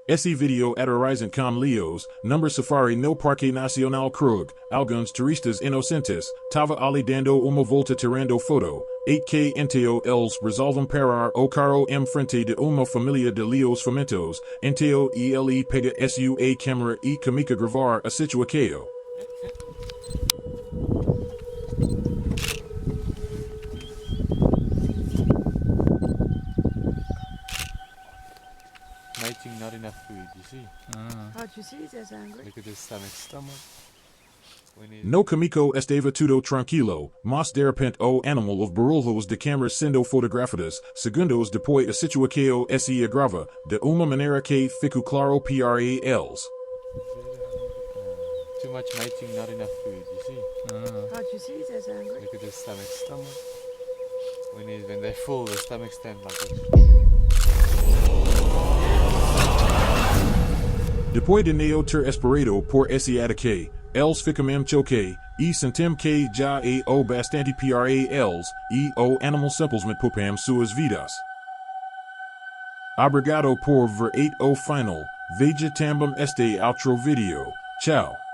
Esse video aterrorizante com leões, número safari no Parque Nacional Krug, alguns turistas inocentes, tava ali dando uma volta tirando foto, 8K enteo eles resolvem parar o carro frente de uma família de leões famintos, enteo ele pega sua câmera e comica gravar a situação. Mating not enough food, you see? Oh, do you see? He's angry. Look at his stomach. No comico estava tudo tranquilo, mas de repente o animal of barulhos de câmera sendo fotografadas, segundos depois a situação se agrava, de uma maneira que ficou claro para eles. Too much mating, not enough food, you see? Oh, do you see? He's angry. Look at his stomach. When they're full, the stomach stand like this. Depois de neo ter esperado por esse ataque, eles ficam choque, e sentem que já é o bastante para eles, e o animal simplesmente poupam suas vidas. Obrigado por ver o final, veja também este outro vídeo. Tchau.